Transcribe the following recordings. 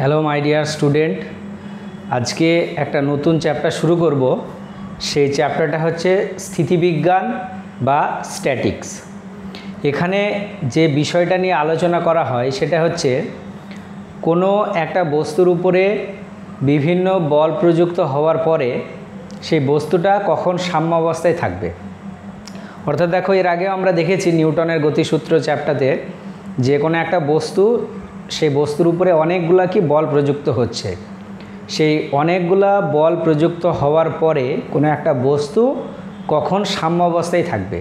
Hello my dear student, আজকে একটা নতুন চ্যাপ্টার শুরু করব। সেই চ্যাপ্টারটা হচ্ছে স্থিতিবিজ্ঞান বা স্ট্যাটিক্স। এখানে যে বিষয়টা নিয়ে আলোচনা করা হয় সেটা হচ্ছে কোনো একটা বস্তুর উপরে বিভিন্ন বল প্রযুক্ত হওয়ার পরে সেই বস্তুটা কখন সাম্যাবস্থায় থাকবে। অর্থাৎ দেখো, এর আগেও আমরা দেখেছি নিউটনের গতিসূত্র চ্যাপ্টারে যে কোনো একটা বস্তু, সেই বস্তুর উপরে অনেকগুলা কি বল প্রযুক্ত হচ্ছে। সেই অনেকগুলা বল প্রযুক্ত হওয়ার পরে কোনো একটা বস্তু কখন সাম্যাবস্থায় থাকবে,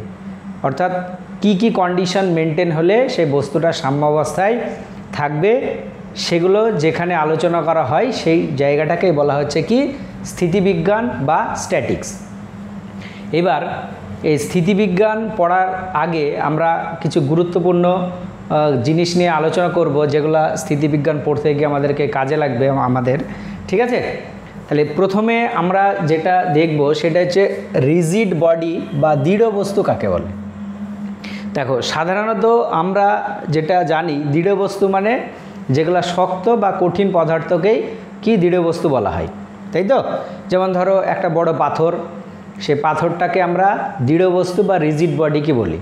অর্থাৎ কি কি কন্ডিশন মেনটেন হলে সেই বস্তুটা সাম্যাবস্থায় থাকবে, সেগুলো যেখানে আলোচনা করা হয় সেই জায়গাটাকেই বলা হচ্ছে কি স্থিতিবিজ্ঞান বা স্ট্যাটিক্স। এবার এই স্থিতিবিজ্ঞান পড়ার আগে আমরা কিছু গুরুত্বপূর্ণ জিনিস নিয়ে আলোচনা করব, যেগুলো স্থিতিবিজ্ঞান পড়তে গিয়ে আমাদেরকে কাজে লাগবে আমাদের। ঠিক আছে, তাহলে প্রথমে আমরা যেটা দেখব সেটা হচ্ছে রিজিড বডি বা দৃঢ় বস্তু কাকে বলে। দেখো, সাধারণত আমরা যেটা জানি দৃঢ় বস্তু মানে যেগুলো শক্ত বা কঠিন পদার্থকেই কি দৃঢ় বস্তু বলা হয়, তাই তো? যেমন ধরো একটা বড় পাথর, সেই পাথরটাকে আমরা দৃঢ় বস্তু বা রিজিড বডি কি বলি।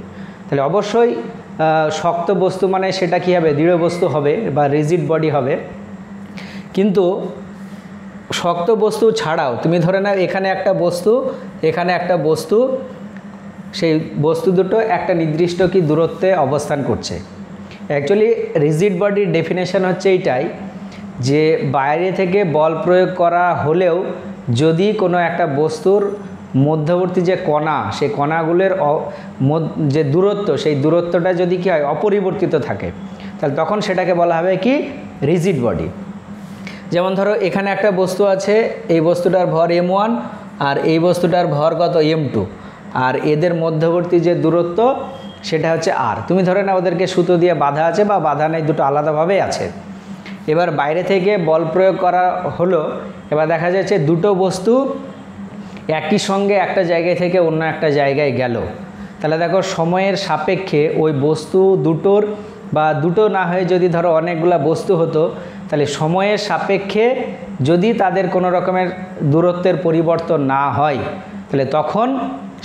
তাহলে অবশ্যই শক্ত বস্তু মানে সেটা কি হবে, দৃঢ় বস্তু হবে বা রিজিড বডি হবে। কিন্তু শক্ত বস্তু ছাড়াও তুমি ধরে নাও এখানে একটা বস্তু, এখানে একটা বস্তু, সেই বস্তু দুটো একটা নির্দিষ্ট কি দূরত্বে অবস্থান করছে। অ্যাকচুয়ালি রিজিড বডির ডেফিনেশন হচ্ছে এইটাই যে বাইরে থেকে বল প্রয়োগ করা হলেও যদি কোনো একটা বস্তুর মধ্যবর্তী যে কণা, সেই কণাগুলোর যে দূরত্ব, সেই দূরত্বটা যদি কি হয় অপরিবর্তিত থাকে, তাহলে তখন সেটাকে বলা হবে কি রিজিড বডি। যেমন ধরো এখানে একটা বস্তু আছে, এই বস্তুটার ভর m1 আর এই বস্তুটার ভর কত m2, আর এদের মধ্যবর্তী যে দূরত্ব সেটা হচ্ছে r। তুমি ধরে না ওদেরকে সুতো দিয়ে বাঁধা আছে বা বাঁধা নেই, দুটো আলাদাভাবে আছে। এবার বাইরে থেকে বল প্রয়োগ করা হলো, এবার দেখা যাচ্ছে দুটো বস্তু একই সঙ্গে একটা জায়গায় থেকে অন্য একটা জায়গায় গেল। তাহলে দেখো, সময়ের সাপেক্ষে ওই বস্তু দুটোর বা দুটো না হয়ে যদি ধরো অনেকগুলা বস্তু হতো, তাহলে সময়ের সাপেক্ষে যদি তাদের কোনো রকমের দূরত্বের পরিবর্তন না হয়, তাহলে তখন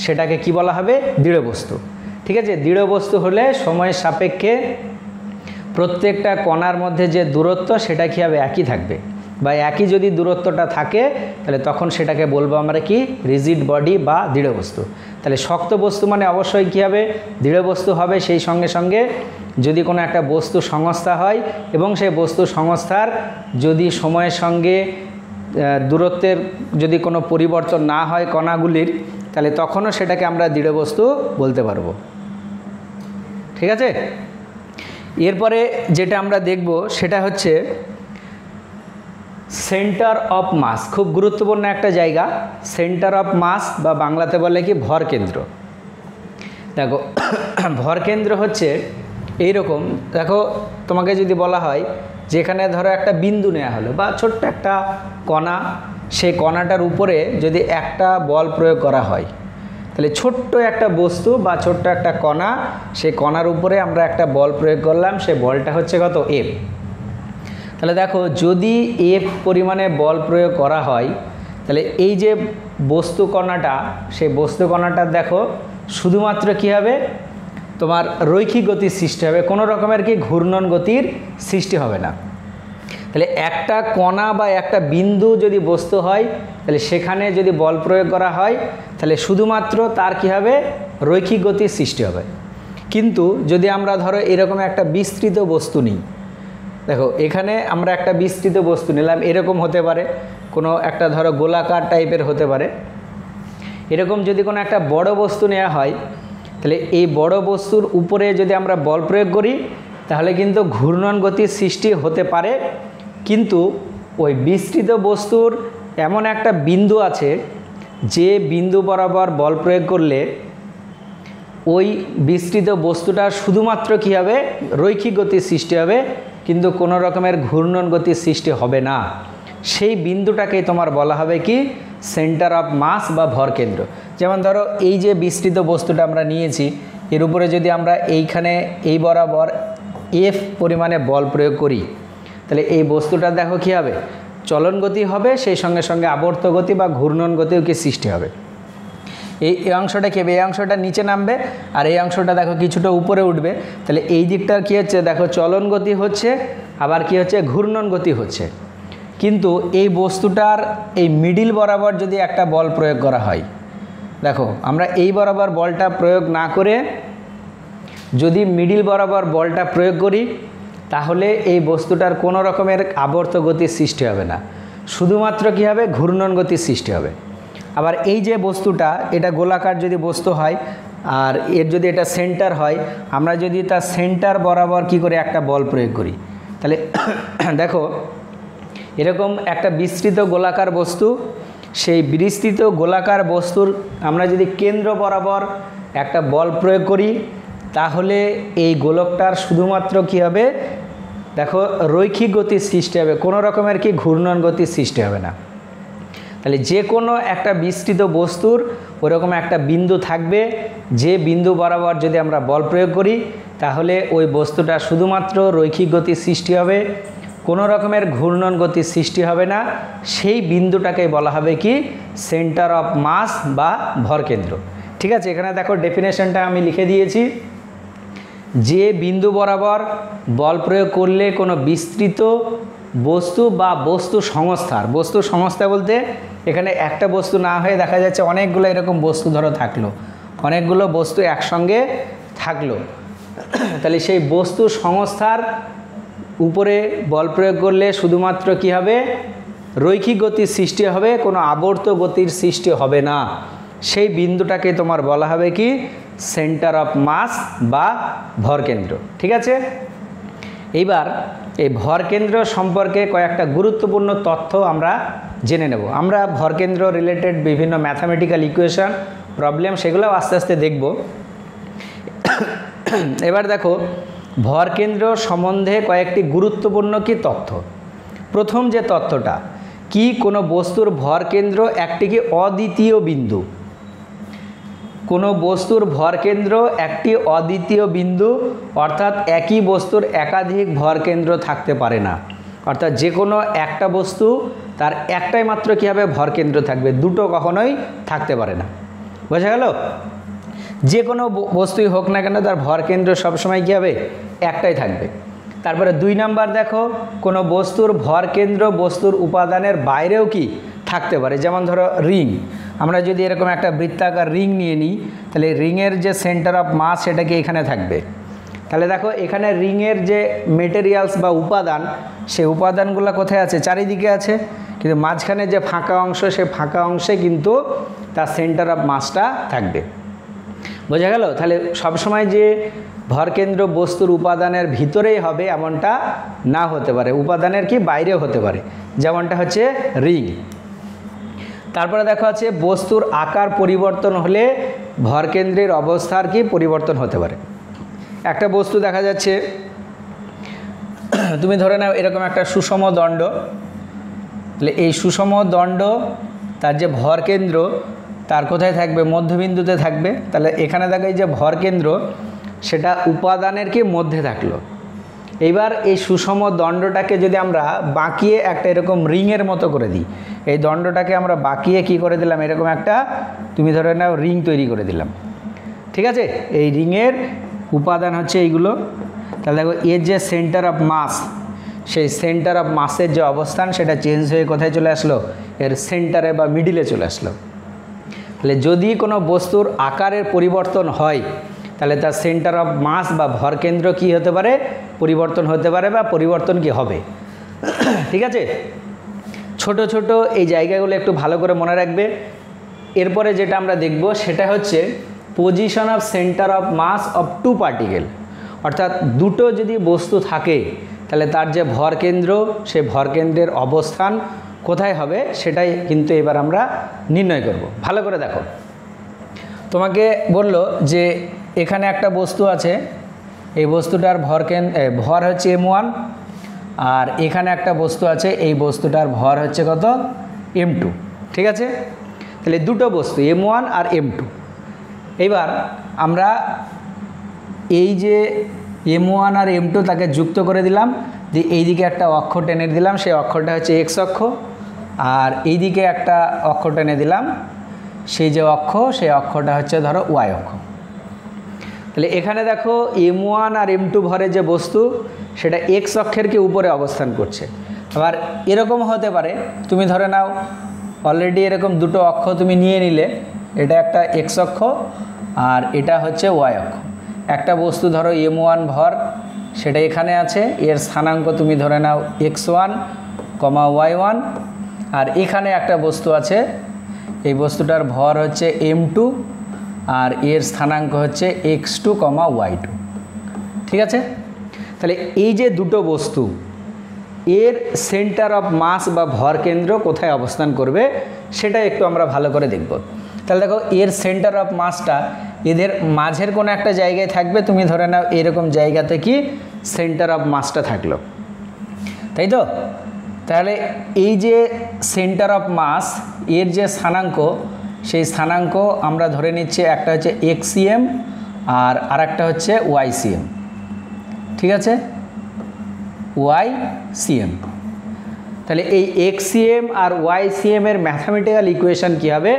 সেটাকে কি বলা হবে, দৃঢ় বস্তু। ঠিক আছে, দৃঢ় বস্তু হলে সময়ের সাপেক্ষে প্রত্যেকটা কণার মধ্যে যে দূরত্ব সেটা কী হবে, একই থাকবে, বা একই যদি দূরত্বটা থাকে তাহলে তখন সেটাকে বলবো আমরা কি রিজিড বডি বা দৃঢ় বস্তু। তাহলে শক্ত বস্তু মানে অবশ্যই কী হবে, দৃঢ় বস্তু হবে। সেই সঙ্গে সঙ্গে যদি কোনো একটা বস্তু সংস্থা হয় এবং সেই বস্তু সংস্থার যদি সময়ের সঙ্গে দূরত্বের যদি কোনো পরিবর্তন না হয় কণাগুলির, তাহলে তখনও সেটাকে আমরা দৃঢ় বস্তু বলতে পারবো। ঠিক আছে, এরপরে যেটা আমরা দেখব সেটা হচ্ছে সেন্টার অফ মাস। খুব গুরুত্বপূর্ণ একটা জায়গা, সেন্টার অফ মাস বা বাংলাতে বলে কি ভর কেন্দ্র। দেখো, ভর কেন্দ্র হচ্ছে এইরকম। দেখো, তোমাকে যদি বলা হয় যেখানে ধরো একটা বিন্দু নেওয়া হলো বা ছোট্ট একটা কণা, সেই কণাটার উপরে যদি একটা বল প্রয়োগ করা হয়, তাহলে ছোট্ট একটা বস্তু বা ছোট্ট একটা কণা, সেই কণার উপরে আমরা একটা বল প্রয়োগ করলাম, সেই বলটা হচ্ছে কত এফ। তাহলে দেখো, যদি এফ পরিমাণে বল প্রয়োগ করা হয়, তাহলে এই যে বস্তু কণাটা, সেই বস্তু কণাটা দেখো শুধুমাত্র কী হবে, তোমার রৈখিক গতির সৃষ্টি হবে, কোনো রকমের কি ঘূর্ণন গতির সৃষ্টি হবে না। তাহলে একটা কণা বা একটা বিন্দু যদি বস্তু হয়, তাহলে সেখানে যদি বল প্রয়োগ করা হয়, তাহলে শুধুমাত্র তার কি হবে, রৈখিক গতির সৃষ্টি হবে। কিন্তু যদি আমরা ধরো এরকম একটা বিস্তৃত বস্তু নিই, দেখো এখানে আমরা একটা বিস্তৃত বস্তু নিলাম, এরকম হতে পারে, কোনো একটা ধরো গোলাকার টাইপের হতে পারে। এরকম যদি কোনো একটা বড় বস্তু নেওয়া হয়, তাহলে এই বড় বস্তুর উপরে যদি আমরা বল প্রয়োগ করি, তাহলে কিন্তু ঘূর্ণন গতির সৃষ্টি হতে পারে। কিন্তু ওই বিস্তৃত বস্তুর এমন একটা বিন্দু আছে, যে বিন্দু বরাবর বল প্রয়োগ করলে ওই বিস্তৃত বস্তুটার শুধুমাত্র কী হবে, রৈখিক গতির সৃষ্টি হবে, কিন্তু কোনো রকমের ঘূর্ণন গতির সৃষ্টি হবে না। সেই বিন্দুটাকেই তোমার বলা হবে কি সেন্টার অফ মাস বা ভর কেন্দ্র। যেমন ধরো এই যে বিস্তৃত বস্তুটা আমরা নিয়েছি, এর উপরে যদি আমরা এইখানে এই বরাবর এফ পরিমাণে বল প্রয়োগ করি, তাহলে এই বস্তুটা দেখো কী হবে, চলন গতি হবে, সেই সঙ্গে সঙ্গে আবর্ত গতি বা ঘূর্ণন গতিও কি সৃষ্টি হবে। এই অংশটা কী হবে, এই অংশটা নিচে নামবে আর এই অংশটা দেখো কিছুটা উপরে উঠবে। তাহলে এই দিকটার কী হচ্ছে দেখো, চলন গতি হচ্ছে, আবার কি হচ্ছে, ঘূর্ণন গতি হচ্ছে। কিন্তু এই বস্তুটার এই মিডিল বরাবর যদি একটা বল প্রয়োগ করা হয়, দেখো আমরা এই বরাবর বলটা প্রয়োগ না করে যদি মিডিল বরাবর বলটা প্রয়োগ করি, তাহলে এই বস্তুটার কোনো রকমের আবর্ত গতির সৃষ্টি হবে না, শুধুমাত্র কী হবে, ঘূর্ণন গতির সৃষ্টি হবে। আবার এই যে বস্তুটা, এটা গোলাকার যদি বস্তু হয় আর এর যদি এটা সেন্টার হয়, আমরা যদি তার সেন্টার বরাবর কি করে একটা বল প্রয়োগ করি, তাহলে দেখো এরকম একটা বিস্তৃত গোলাকার বস্তু, সেই বিস্তৃত গোলাকার বস্তুর আমরা যদি কেন্দ্র বরাবর একটা বল প্রয়োগ করি, তাহলে এই গোলকটার শুধুমাত্র কি হবে, দেখো রৈখিক গতির সৃষ্টি হবে, কোনো রকমের কি ঘূর্ণন গতির সৃষ্টি হবে না। তাহলে যে কোনো একটা বিস্তৃত বস্তুর ওরকম একটা বিন্দু থাকবে, যে বিন্দু বরাবর যদি আমরা বল প্রয়োগ করি, তাহলে ওই বস্তুটা শুধুমাত্র রৈখিক গতির সৃষ্টি হবে, কোনো রকমের ঘূর্ণন গতির সৃষ্টি হবে না। সেই বিন্দুটাকে বলা হবে কি, সেন্টার অফ মাস বা ভরকেন্দ্র। ঠিক আছে, এখানে দেখো ডেফিনেশনটা আমি লিখে দিয়েছি। যে বিন্দু বরাবর বল প্রয়োগ করলে কোনো বিস্তৃত বস্তু বা বস্তু সংস্থা বলতে এখানে একটা বস্তু না হয়ে দেখা যাচ্ছে অনেকগুলো এরকম বস্তু ধরো থাকলো, অনেকগুলো বস্তু একসঙ্গে থাকলো, তাহলে সেই বস্তু সংস্থার উপরে বল প্রয়োগ করলে শুধুমাত্র কি হবে, রৈখিক গতির সৃষ্টি হবে, কোনো আবর্ত গতির সৃষ্টি হবে না। সেই বিন্দুটাকে তোমার বলা হবে কি, সেন্টার অফ মাস বা ভরকেন্দ্র। ঠিক আছে, এইবার এই ভরকেন্দ্র সম্পর্কে কয়েকটা গুরুত্বপূর্ণ তথ্য আমরা জেনে নেব। আমরা ভরকেন্দ্র রিলেটেড বিভিন্ন ম্যাথামেটিক্যাল ইকুয়েশন, প্রবলেম, সেগুলোও আস্তে আস্তে দেখব। এবার দেখো ভরকেন্দ্র সম্বন্ধে কয়েকটি গুরুত্বপূর্ণ কি তথ্য। প্রথম যে তথ্যটা কি, কোনো বস্তুর ভরকেন্দ্র একটি কি অদ্বিতীয় বিন্দু। কোনো বস্তুর ভরকেন্দ্র একটি অদ্বিতীয় বিন্দু, অর্থাৎ একই বস্তুর একাধিক ভরকেন্দ্র থাকতে পারে না। অর্থাৎ যে কোনো একটা বস্তু তার একটাই মাত্র কী হবে, ভরকেন্দ্র থাকবে, দুটো কখনোই থাকতে পারে না। বোঝা গেল? যে কোনো বস্তুই হোক না কেন তার ভরকেন্দ্র সবসময় কী হবে, একটাই থাকবে। তারপরে 2 নাম্বার দেখো, কোনো বস্তুর ভরকেন্দ্র বস্তুর উপাদানের বাইরেও কি থাকতে পারে। যেমন ধরো রিং, আমরা যদি এরকম একটা বৃত্তাকার রিং নিয়ে নিই, তাহলে রিংয়ের যে সেন্টার অফ মাস সেটা কি এখানে থাকবে। তাহলে দেখো এখানে রিংয়ের যে মেটেরিয়ালস বা উপাদান, সেই উপাদানগুলো কোথায় আছে, চারিদিকে আছে, কিন্তু মাঝখানে যে ফাঁকা অংশ, সে ফাঁকা অংশে কিন্তু তার সেন্টার অফ মাসটা থাকবে। বোঝা গেল? তাহলে সবসময় যে ভরকেন্দ্র বস্তুর উপাদানের ভিতরেই হবে এমনটা না হতে পারে, উপাদানের কি বাইরেও হতে পারে, যেমনটা হচ্ছে রিং। তারপরে দেখো আছে বস্তুর আকার পরিবর্তন হলে ভরকেন্দ্রের অবস্থার কি পরিবর্তন হতে পারে। একটা বস্তু দেখা যাচ্ছে, তুমি ধরে নাও এরকম একটা সুষম দণ্ড, তাহলে এই সুষম দণ্ড তার যে ভরকেন্দ্র তার কোথায় থাকবে, মধ্যবিন্দুতে থাকবে। তাহলে এখানে দেখো এই যে ভরকেন্দ্র সেটা উপাদানের কি মধ্যে থাকলো। এইবার এই সুষম দণ্ডটাকে যদি আমরা বাঁকিয়ে একটা এরকম রিংয়ের মতো করে দিই, এই দণ্ডটাকে আমরা বাঁকিয়ে কি করে দিলাম, এরকম একটা তুমি ধরে নাও রিং তৈরি করে দিলাম। ঠিক আছে, এই রিংয়ের উপাদান হচ্ছে এইগুলো। তাহলে দেখো এর যে সেন্টার অফ মাস, সেই সেন্টার অফ মাসের যে অবস্থান সেটা চেঞ্জ হয়ে কোথায় চলে আসলো, এর সেন্টারে বা মিডিলে চলে আসলো। তাহলে যদি কোনো বস্তুর আকারের পরিবর্তন হয়, তাহলে তার সেন্টার অফ মাস বা ভরকেন্দ্র কি হতে পারে, পরিবর্তন হতে পারে বা পরিবর্তন কি হবে। ঠিক আছে, ছোট ছোট এই জায়গাগুলো একটু ভালো করে মনে রাখবে। এরপরে যেটা আমরা দেখব সেটা হচ্ছে position of centre of mass of 2 particle. অর্থাৎ দুটো যদি বস্তু থাকে তাহলে তার যে ভরকেন্দ্র, সে ভরকেন্দ্রের অবস্থান কোথায় হবে সেটাই কিন্তু এবার আমরা নির্ণয় করব। ভালো করে দেখো, তোমাকে বলল যে এখানে একটা বস্তু আছে, এই বস্তুটার ভর হচ্ছে m1, আর এখানে একটা বস্তু আছে, এই বস্তুটার ভর হচ্ছে কত, m2। ঠিক আছে, তাহলে দুটো বস্তু m1 আর m2। এবার আমরা এই যে m1 আর m2 তাকে যুক্ত করে দিলাম, দিয়ে এইদিকে একটা অক্ষ টেনে দিলাম, সেই অক্ষরটা হচ্ছে এক্স অক্ষ, আর এইদিকে একটা অক্ষ টেনে দিলাম, সেই যে অক্ষ সেই অক্ষটা হচ্ছে ধরো ওয়াই অক্ষ। তাহলে এখানে দেখো m1 আর m2 ভরের যে বস্তু সেটা এক্স অক্ষের কি উপরে অবস্থান করছে। আবার এরকম হতে পারে, তুমি ধরে নাও অলরেডি এরকম দুটো অক্ষ তুমি নিয়ে নিলে, এটা একটা এক্স অক্ষ আর এটা হচ্ছে ওয়াই অক্ষ। একটা বস্তু ধরো m1 ভর, সেটা এখানে আছে, এর স্থানাঙ্ক তুমি ধরে নাও x1, y1, আর এখানে একটা বস্তু আছে, এই বস্তুটার ভর হচ্ছে m2 আর এর স্থানাঙ্ক হচ্ছে x2, y2। ঠিক আছে, তাহলে এই যে দুটো বস্তু এর সেন্টার অফ মাস বা ভর কেন্দ্র কোথায় অবস্থান করবে সেটা একটু আমরা ভালো করে দেখব। তাহলে দেখো এর সেন্টার অফ মাসটা এদের মাঝের কোনো একটা জায়গায় থাকবে, তুমি ধরে নাও এরকম জায়গাতে কি সেন্টার অফ মাসটা থাকলো, তাই তো। তাহলে এই যে সেন্টার অফ মাস এর যে স্থানাঙ্ক, সেই স্থানাঙ্ক আমরা ধরে নিচ্ছি একটা হচ্ছে xcm আর আরেকটা হচ্ছে ycm। ঠিক আছে, ycm। তাহলে এই xcm আর ycm এর ম্যাথামেটিক্যাল ইকুয়েশন কী হবে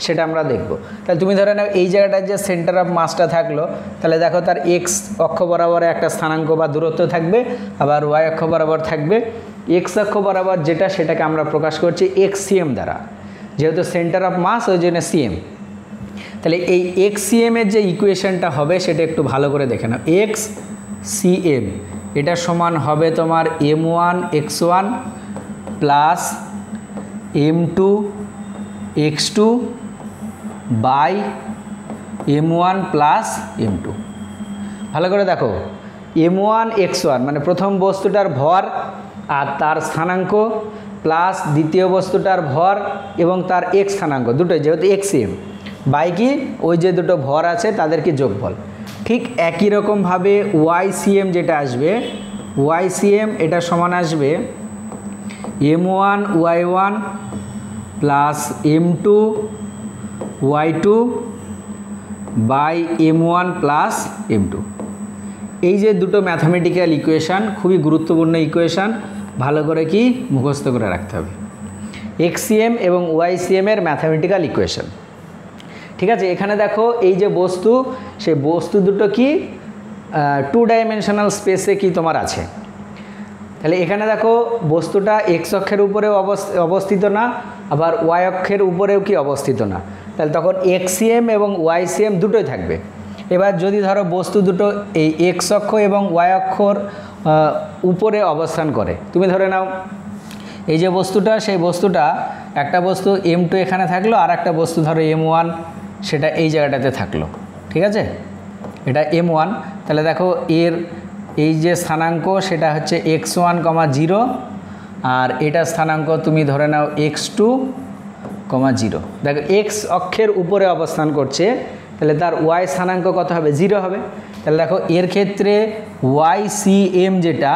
সেটা আমরা দেখব। তাহলে তুমি ধরে নাও এই জায়গাটার যে সেন্টার অফ মাসটা থাকলো, তাহলে দেখো তার এক্স অক্ষ বরাবর একটা স্থানাঙ্ক বা দূরত্ব থাকবে, আবার ওয়াই অক্ষ বরাবর থাকবে। এক্স অক্ষ বরাবর যেটা সেটাকে আমরা প্রকাশ করছি xcm দ্বারা, যেহেতু সেন্টার অফ মাস ওই জন্য cm। তাহলে এই xcm এর যে ইকুয়েশনটা হবে সেটা একটু ভালো করে দেখে নাও। xcm এটা সমান হবে তোমার m1 x1 plus m2 x2 by m1 plus m2। ভালো করে দেখো, m1 x1 মানে প্রথম বস্তুটার ভর আর তার স্থানাঙ্ক, প্লাস দ্বিতীয় বস্তুটার ভর এবং তার এক্স স্থানাঙ্ক দুটোই, যেহেতু xcm, বাই কি ওই যে দুটো ভর আছে তাদের কি যোগফল। ঠিক একই রকমভাবে ycm যেটা আসবে, ycm এটা সমান আসবে m1 y1 plus m2 y2 by m1 plus m2। এই যে দুটো ম্যাথামেটিক্যাল ইকুয়েশান খুবই গুরুত্বপূর্ণ ইকুয়েশান, ভালো করে কি মুখস্থ করে রাখতে হবে। xcm এবং ycm এর ম্যাথামেটিক্যাল ইকুয়েশান। ঠিক আছে, এখানে দেখো এই যে বস্তু, সেই বস্তু দুটো কি 2 ডাইমেনশনাল স্পেসে কি তোমার আছে। তাহলে এখানে দেখো বস্তুটা এক্স অক্ষের উপরেও অবস্থিত না, আবার ওয়াই অক্ষের উপরেও কি অবস্থিত না। তাহলে তখন xcm এবং ycm দুটোই থাকবে। এবার যদি ধরো বস্তু দুটো এই এক্স অক্ষ এবং ওয়াই অক্ষর উপরে অবস্থান করে, তুমি ধরে নাও এই যে বস্তুটা, সেই বস্তুটা একটা বস্তু m2 এখানে থাকলো, আর একটা বস্তু ধরো m1 সেটা এই জায়গাটাতে থাকলো। ঠিক আছে, এটা m1। তাহলে দেখো এর এই যে স্থানাঙ্ক সেটা হচ্ছে x1, 0, আর এটা স্থানাঙ্ক তুমি ধরে নাও x2, 0। দেখো এক্স অক্ষের উপরে অবস্থান করছে, তাহলে তার ওয়াই স্থানাঙ্ক কত হবে, 0 হবে। তাহলে দেখো এর ক্ষেত্রে ycm যেটা,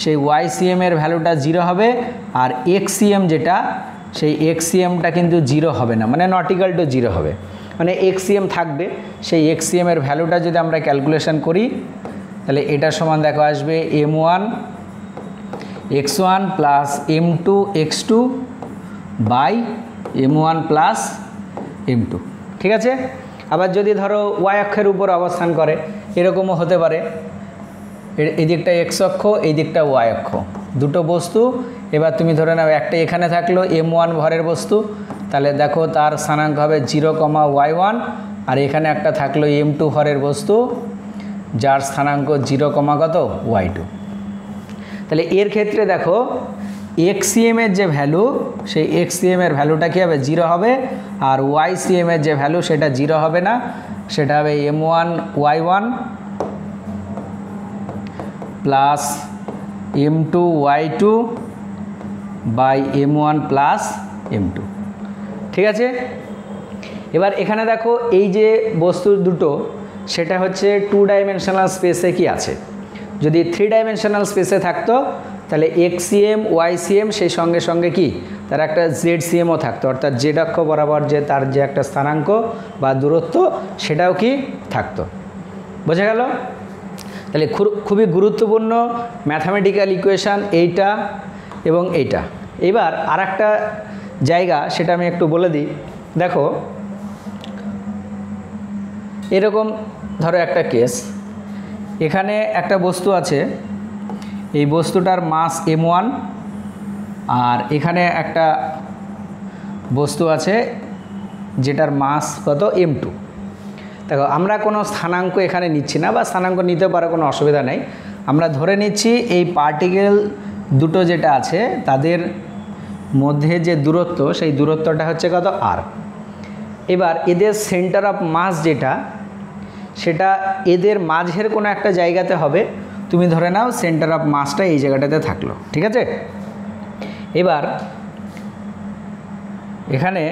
সেই ycm এর ভ্যালুটা 0 হবে, আর xcm যেটা, সেই xcmটা কিন্তু 0 হবে না, মানে নট ইকুয়াল টু 0 হবে, মানে xcm থাকবে। সেই xcm এর ভ্যালুটা যদি আমরা ক্যালকুলেশন করি, তাহলে এটা সমান দেখো আসবে m1 x1 plus m2 x2 by m1 plus m2। ঠিক আছে, আবার যদি ধরো ওয়াই অক্ষের উপর অবস্থান করে, এরকমও হতে পারে, এই দিকটা এক্স অক্ষ, এই দিকটা ওয়াই অক্ষ, দুটো বস্তু। এবার তুমি ধরে নাও একটা এখানে থাকলো m1 ভরের বস্তু, তাহলে দেখো তার স্থানাঙ্ক হবে 0, y1, আর এখানে একটা থাকলো m2 ভরের বস্তু যার স্থানাঙ্ক 0, কত y2। তাহলে এর ক্ষেত্রে দেখো xcm এর যে ভ্যালু, সেই xcm এর ভ্যালুটা কী হবে, 0 হবে, আর ycm এর যে ভ্যালু সেটা 0 হবে না, সেটা হবে m1 y1 plus m2 y2 by m1 plus m2। ঠিক আছে, এবার এখানে দেখো এই যে বস্তু দুটো সেটা হচ্ছে 2 ডাইমেনশনাল স্পেসে কি আছে। যদি 3 ডাইমেনশনাল স্পেসে থাকতো তাহলে xcm ycm সেই সঙ্গে সঙ্গে কি তার একটা zcmও থাকতো, অর্থাৎ z অক্ষ বরাবর যে তার যে একটা স্থানাঙ্ক বা দূরত্ব সেটাও কি থাকতো। বোঝা গেল? তাহলে খুবই গুরুত্বপূর্ণ ম্যাথামেটিক্যাল ইকুয়েশান এইটা এবং এইটা। এবার আর একটা জায়গা সেটা আমি একটু বলে দিই। দেখো এরকম ধরো একটা কেস, এখানে একটা বস্তু আছে, এই বস্তুটার মাস m1 আর এখানে একটা বস্তু আছে যেটার মাস কত m2। দেখো আমরা কোনো স্থানাঙ্ক এখানে নিচ্ছি না, বা স্থানাঙ্ক নিতে পারে, কোনো অসুবিধা নেই। আমরা ধরে নিচ্ছি এই পার্টিকেল দুটো যেটা আছে তাদের মধ্যে যে দূরত্ব, সেই দূরত্বটা হচ্ছে কত r। এবার এদের সেন্টার অফ মাস যেটা, সেটা এদের মাঝের কোনো একটা জায়গাতে হবে। তুমি ধরে নাও সেন্টার অফ মাসটা এই জায়গাটাতে থাকলো, ঠিক আছে। এবার এখানে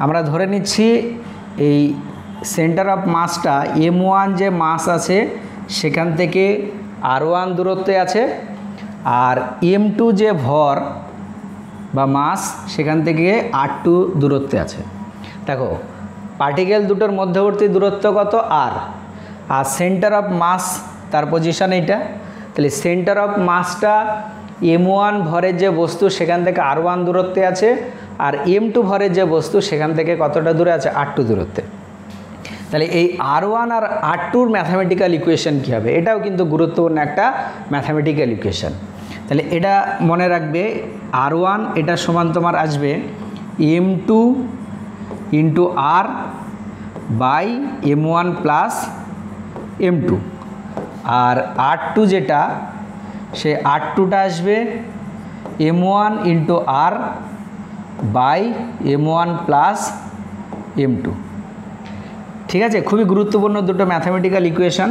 আমরা ধরে নিচ্ছি এই সেন্টার অফ মাসটা m1 যে মাস আছে সেখান থেকে r1 দূরত্বে আছে, আর m2 যে ভর বা মাস সেখান থেকে r2 দূরত্বে আছে। দেখো পার্টিকেল দুটোর মধ্যবর্তী দূরত্ব কত r, আর সেন্টার অফ মাস তার পজিশন এইটা। তাহলে সেন্টার অফ মাসটা m1 ভরের যে বস্তু সেখান থেকে r1 দূরত্বে আছে, আর m2 ভরের যে বস্তু সেখান থেকে কতটা দূরে আছে, r2 দূরত্বে। তাহলে এই r1 আর r2-র ম্যাথামেটিক্যাল ইকুয়েশন কী হবে, এটাও কিন্তু গুরুত্বপূর্ণ একটা ম্যাথামেটিক্যাল ইকুয়েশন। তাহলে এটা মনে রাখবে, r1 এটা সমান তোমার আসবে m2 into r by m1 plus m2, আর r2 যেটা, সে r2টা আসবে m1 into r by m1 plus m2। ঠিক আছে, খুবই গুরুত্বপূর্ণ দুটো ম্যাথামেটিক্যাল ইকুয়েশন।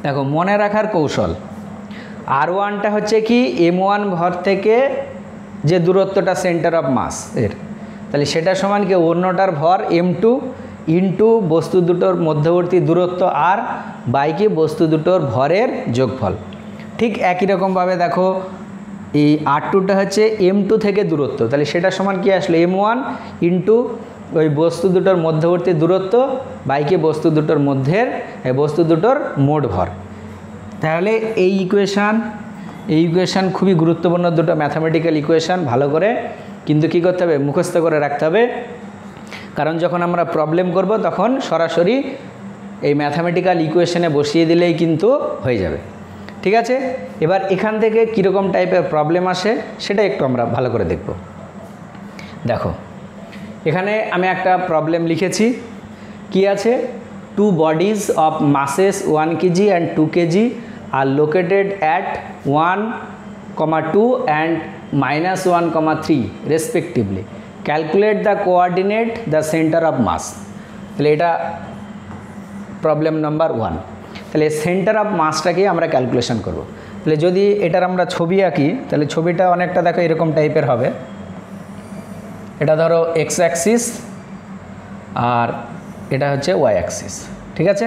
দেখো মনে রাখার কৌশল, r1টা হচ্ছে কি m1 ভর থেকে যে দূরত্বটা সেন্টার অফ মাস এর, তাহলে সেটা সমান কি অন্যটার ভর m2 ইন্টু বস্তু দুটোর মধ্যবর্তী দূরত্ব r বাই কি বস্তু দুটোর ভরের যোগফল। ঠিক একই রকমভাবে দেখো এই r2টা হচ্ছে m2 থেকে দূরত্ব, তাহলে সেটা সমান কি আসলো m1 ইন্টু ওই বস্তু দুটোর মধ্যবর্তী দূরত্ব বাইকে বস্তু দুটোর মধ্যের বস্তু দুটোর মোট ভর। তাহলে এই ইকুয়েশান খুবই গুরুত্বপূর্ণ দুটো ম্যাথামেটিক্যাল ইকুয়েশান। ভালো করে কিন্তু কী করতে হবে, মুখস্থ করে রাখতে হবে, কারণ যখন আমরা প্রবলেম করব তখন সরাসরি এই ম্যাথামেটিক্যাল ইকুয়েশানে বসিয়ে দিলেই কিন্তু হয়ে যাবে। ঠিক আছে, এবার এখান থেকে কীরকম টাইপের প্রবলেম আসে সেটা একটু আমরা ভালো করে দেখব। দেখো এখানে আমি একটা প্রবলেম লিখেছি, কি আছে, 2 bodies of masses 1 kg and 2 kg are located at 1,2 and -1,3 respectively. Calculate the coordinate the center of mass. তাহলে এটা প্রবলেম নাম্বার 1। তাহলে সেন্টার অফ মাসটাকে আমরা ক্যালকুলেশন করব। তাহলে যদি এটার আমরা ছবি আঁকি, তাহলে ছবিটা অনেকটা দেখো এরকম টাইপের হবে। এটা ধরো এক্স অ্যাক্সিস আর এটা হচ্ছে ওয়াই অ্যাক্সিস, ঠিক আছে।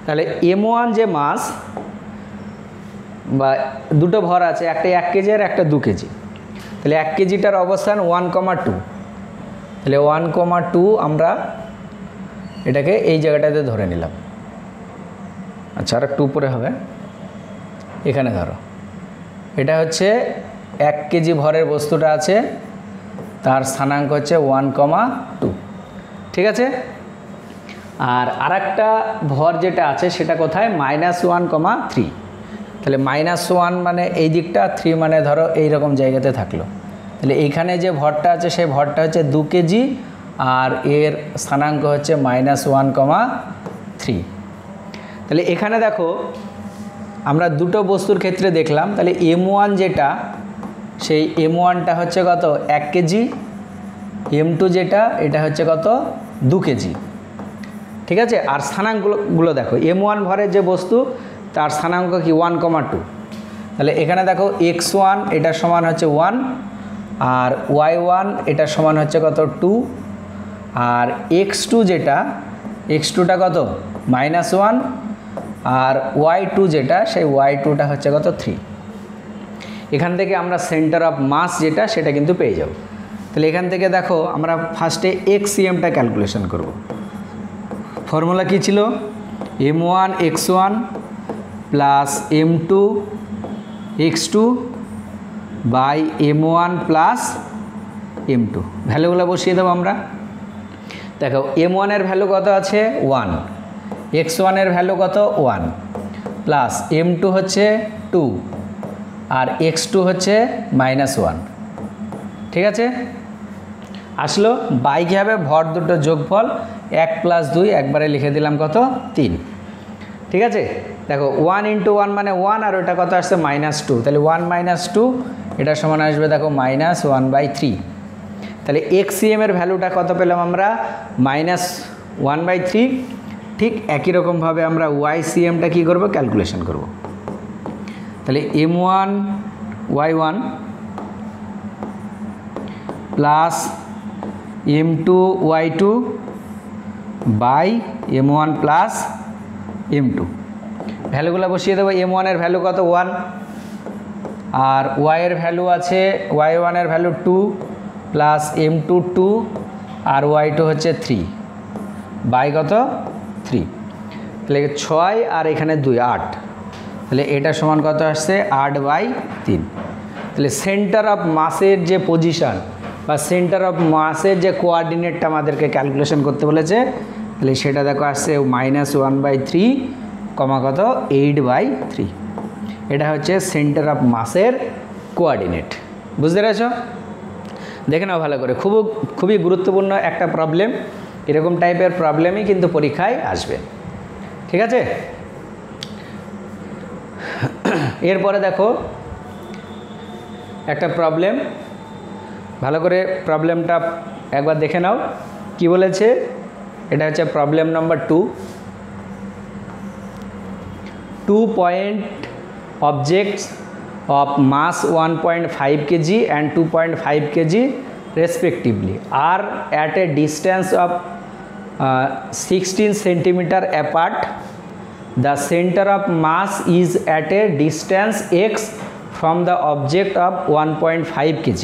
তাহলে m1 যে মাস বা দুটো ভর আছে, একটা 1 কেজি আর একটা 2 কেজি। তাহলে 1 কেজিটার অবস্থান 1,2, তাহলে 1,2 আমরা এটাকে এই জায়গাটাতে ধরে নিলাম। আচ্ছা আর একটু উপরে হবে, এখানে ধরো এটা হচ্ছে 1 কেজি ভরের বস্তুটা আছে, তার স্থানাঙ্ক হচ্ছে 1,2, ঠিক আছে। আর আরেকটা ভর যেটা আছে সেটা কোথায়, -1,3। তাহলে -1 মানে এই দিকটা, 3 মানে ধরো এইরকম জায়গাতে থাকলো। তাহলে এইখানে যে ভরটা আছে সেই ভরটা হচ্ছে 2 কেজি আর এর স্থানাঙ্ক হচ্ছে -1,3। তাহলে এখানে দেখো আমরা দুটো বস্তুর ক্ষেত্রে দেখলাম, তাহলে m1 যেটা, সেই m1টা হচ্ছে কত 1 কেজি, m2 যেটা এটা হচ্ছে কত 2 কেজি, ঠিক আছে। আর স্থানাঙ্কগুলো দেখো, m1 ভরের যে বস্তু তার স্থানাঙ্ক কি 1,2। তাহলে এখানে দেখো x1 এটা সমান হচ্ছে 1 আর y1 এটা সমান হচ্ছে কত 2, আর x2 যেটা, x2টা কত -1, আর y2 যেটা, সেই y2টা হচ্ছে কত 3। এখান থেকে আমরা সেন্টার অফ মাস যেটা সেটা কিন্তু পেয়ে যাব। তাহলে এখান থেকে দেখো আমরা ফার্স্টে xcmটা ক্যালকুলেশন করব। ফর্মুলা কি ছিল, m1 x1 plus m2 x2 by m1 plus m2, ভ্যালুগুলো বসিয়ে দেবো আমরা। দেখো m1 এর ভ্যালু কত আছে 1, x1 এর ভ্যালু কত 1, প্লাস m2 হচ্ছে 2 আর x2 হচ্ছে -1, ঠিক আছে। আসলো বাই কী হবে, ভর দুটো যোগফল 1 + 2, একবারে লিখে দিলাম কত 3, ঠিক আছে। দেখো 1 × 1 মানে 1, আর ওটা কত আসছে -2, তাহলে 1 - 2 এটা সমান আসবে দেখো -1/3। তাহলে xcm এর ভ্যালুটা কত পেলাম আমরা -1/3। ঠিক একই রকমভাবে আমরা ycmটা কী করব, ক্যালকুলেশন করব। তাহলে m1 y1 plus m2 y2 by m1 plus m2, ভ্যালুগুলো বসিয়ে দেবো। m1 এর ভ্যালু কত 1, আর y এর ভ্যালু আছে y1 এর ভ্যালু 2 প্লাস m2 2 আর y2 হচ্ছে 3 বাই কত 3, তাহলে 6 আর এখানে 2 8, তাহলে এটা সমান কত আসছে 8/3। তাহলে সেন্টার অফ মাসের যে পজিশন বা সেন্টার অফ মাসের যে কোঅর্ডিনেটটা আমাদেরকে ক্যালকুলেশন করতে বলেছে, তাহলে সেটা দেখো আসছে -1/3 কত 8/3। এটা হচ্ছে সেন্টার অফ মাসের কোঅর্ডিনেট, বুঝতে পেরেছ? দেখে নাও ভালো করে, খুবই গুরুত্বপূর্ণ একটা প্রবলেম। এরকম টাইপের প্রবলেমই কিন্তু পরীক্ষায় আসবে, ঠিক আছে। এরপরে দেখো একটা প্রবলেম, ভালো করে প্রবলেমটা একবার দেখে নাও কি বলেছে। এটা হচ্ছে problem number 2 point objects of mass 1.5 kg and 2.5 kg respectively are at a distance of 16 cm apart. The center of mass is at a distance x from the object of 1.5 kg.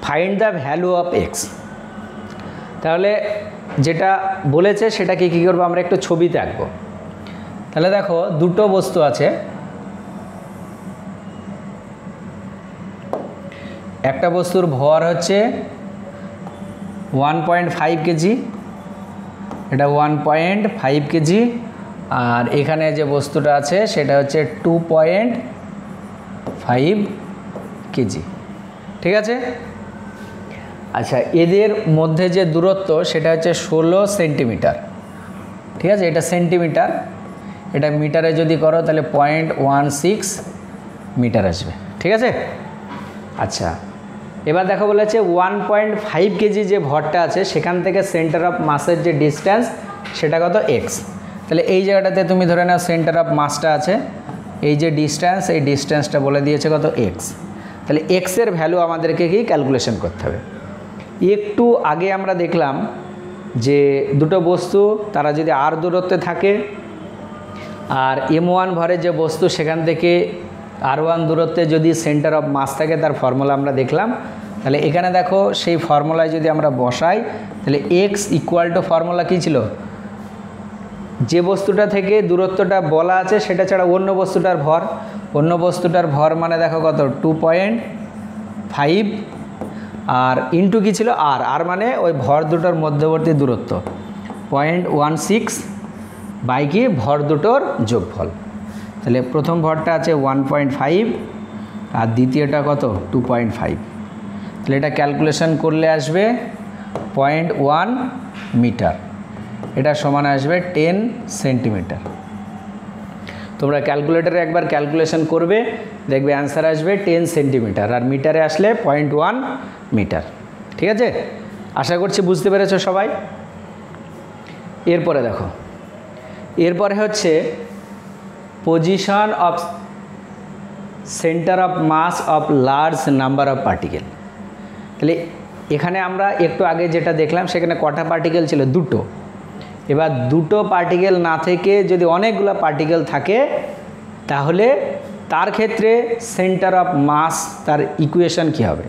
Find the value of x. তাহলে যেটা বলেছে সেটাকে কী করবো আমরা, একটু ছবিতে আঁকবো। তাহলে দেখো দুটো বস্তু আছে, একটা বস্তুর ভর হচ্ছে 1.5 কেজি, এটা 1.5 কেজি, আর এখানে যে বস্তুটা আছে সেটা হচ্ছে 2.5 কেজি, ঠিক আছে। আচ্ছা, এদের মধ্যে যে দূরত্ব সেটা হচ্ছে 16 সেন্টিমিটার, ঠিক আছে। এটা সেন্টিমিটার, এটা মিটারে যদি করো তাহলে 0.16 মিটার আসবে, ঠিক আছে। আচ্ছা, এবার দেখো বলেছে 1.5 কেজি যে ভরটা আছে সেখান থেকে সেন্টার অফ মাসের যে ডিস্ট্যান্স সেটা কত এক্স। তাহলে এই জায়গাটাতে তুমি ধরে নাও সেন্টার অফ মাসটা আছে, এই যে ডিস্ট্যান্স, এই ডিস্ট্যান্সটা বলে দিয়েছে কত এক্স। তাহলে এক্সের ভ্যালু আমাদেরকে কি ক্যালকুলেশন করতে হবে। একটু আগে আমরা দেখলাম যে দুটো বস্তু তারা যদি আর দূরত্বে থাকে, আর m1 ভরের যে বস্তু সেখান থেকে r1 দূরত্বে যদি সেন্টার অফ মাস থাকে, তার ফর্মুলা আমরা দেখলাম। তাহলে এখানে দেখো সেই ফর্মুলায় যদি আমরা বসাই, তাহলে x = ফর্মুলা কী ছিল, যে বস্তুটা থেকে দূরত্বটা বলা আছে সেটা ছাড়া অন্য বস্তুটার ভর, অন্য বস্তুটার ভর মানে দেখো কত 2.5, আর ইন্টু কী ছিল আর মানে ওই ভর দুটোর মধ্যবর্তী দূরত্ব 0.16 বাই কি ভর দুটোর যোগফল। তাহলে প্রথম ভরটা আছে 1.5 আর দ্বিতীয়টা কত 2.5। তাহলে এটা ক্যালকুলেশন করলে আসবে 0.1 মিটার, এটা সমান আসবে 10 সেন্টিমিটার। তোমরা ক্যালকুলেটরে একবার ক্যালকুলেশন করবে, দেখবে অ্যান্সার আসবে 10 সেন্টিমিটার, আর মিটারে আসলে 0.1 মিটার, ঠিক আছে। আশা করছি বুঝতে পেরেছো সবাই। এরপরে দেখো, এরপরে হচ্ছে position of centre of mass of large number of particle. তাহলে এখানে আমরা একটু আগে যেটা দেখলাম সেখানে কটা পার্টিকেল ছিল, দুটো। এবার দুটো পার্টিকেল না থেকে যদি অনেকগুলো পার্টিকেল থাকে, তাহলে তার ক্ষেত্রে সেন্টার অফ মাস তার ইকুয়েশন কী হবে।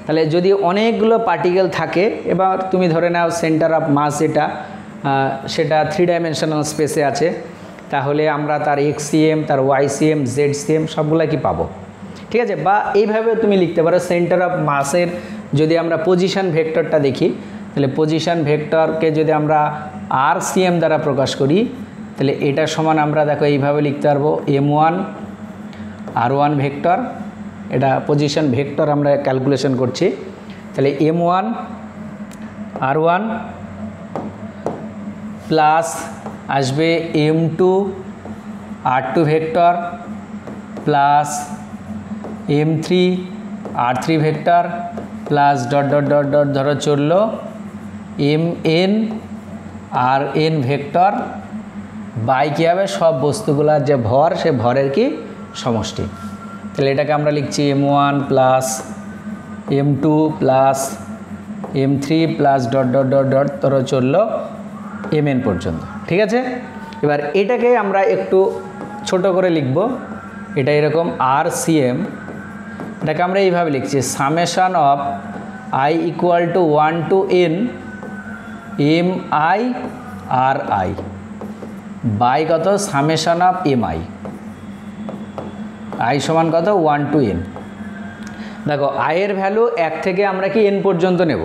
তাহলে যদি অনেকগুলো পার্টিকেল থাকে, এবার তুমি ধরে নাও সেন্টার অফ মাস যেটা সেটা 3 ডাইমেনশনাল স্পেসে আছে, তাহলে আমরা তার এক্সসিএম, তার ওয়াইসিএম, জেডসিএম সবগুলো কি পাবো। ঠিক আছে, বা এইভাবে তুমি লিখতে পারো সেন্টার অফ মাসের যদি আমরা পজিশন ভেক্টরটা দেখি, তাহলে পজিশন ভেক্টরকে যদি আমরা আরসিএম দ্বারা প্রকাশ করি, তাহলে এটা সমান আমরা দেখো এইভাবে লিখতে পারবো m1 r1 ভেক্টর, এটা পজিশন ভেক্টর আমরা ক্যালকুলেশন করছি। তাহলে m1 r1 প্লাস আসবে m2 r2 vector plus m3 r3 vector plus dot dot dot dot ধরো চললো mn rn ভেক্টর বাই কী হবে, সব বস্তুগুলার যে ভর সে ভরের কি সমষ্টি। তাহলে এটাকে আমরা লিখছি m1 plus m2 plus m3 plus dot dot dot dot ধরো চললো mn পর্যন্ত। ঠিক আছে, এবার এটাকে আমরা একটু ছোট করে লিখব, এটা এরকম RCM, এটাকে আমরা এইভাবে লিখছি summation of i equal to 1 to n mi ri by কত সামেশন অফ mi, i সমান কত 1 টু n। দেখো i এর ভ্যালু 1 থেকে আমরা কি n পর্যন্ত নেব।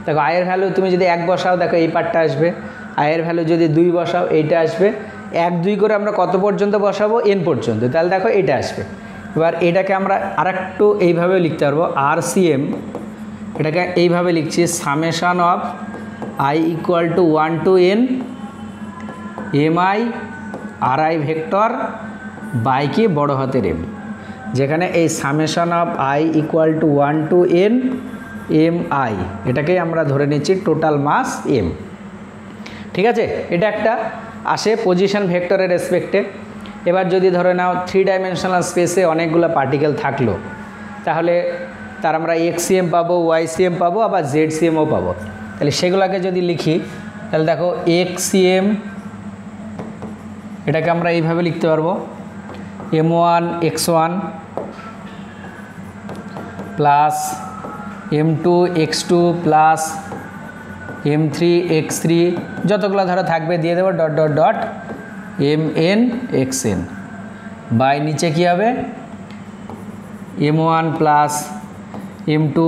দেখো i এর ভ্যালু তুমি যদি 1 বসাও, দেখো এই পার্টটা আসবে, i এর ভ্যালু যদি 2 বসাও এইটা আসবে, 1 2 করে আমরা কত পর্যন্ত বসাবো, n পর্যন্ত, তাহলে দেখো এটা আসবে। এবার এটাকে আমরা আরেকটু এইভাবে লিখতে পারবো RCM, এটাকে এইভাবে লিখছি summation of i equal to 1 to n mi ri vector by কি বড় হাতের m, যেখানে এই summation of i equal to 1 to n mi এটাকে আমরা ধরে নিচ্ছি টোটাল মাস m। ঠিক আছে, এটা একটা আসে পজিশন ভেক্টরের রেসপেক্টে। এবার যদি ধরে নাও 3 ডাইমেনশনাল স্পেসে অনেকগুলো পার্টিকেল থাকলো, তাহলে তার আমরা এক্সসিএম পাবো, ওয়াইসিএম পাবো, আবার জেডসিএমও পাবো। তাহলে সেগুলোকে যদি লিখি, তাহলে দেখো এক্সসিএম এটাকে আমরা এইভাবে লিখতে পারবো m1 x1 plus m2 x2 plus m3 x3 যতগুলো ধরো থাকবে দিয়ে দেবো dot dot dot mn xn by নিচে কী হবে m1 plus m2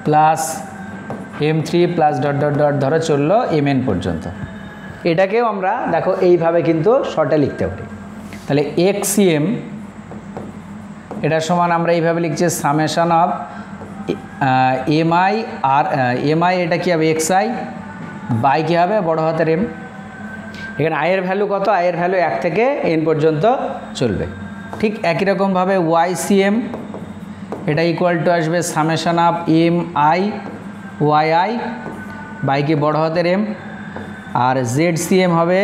plus m3 plus dot dot dot ধরো চললো mn পর্যন্ত। এটাকেও আমরা দেখো এইভাবে কিন্তু শর্টে লিখতে পারি। তাহলে xcm এটার সমান আমরা এইভাবে লিখছি সামেশন অফ mi আর mi এটা কী হবে xi বাই কী হবে বড় হাতের m। এখানে i এর ভ্যালু কত, i এর ভ্যালু 1 থেকে n পর্যন্ত চলবে। ঠিক একই রকমভাবে ycm এটা ইকুয়াল টু আসবে summation of mi yi by কি বড় হাতের m, আর zcm হবে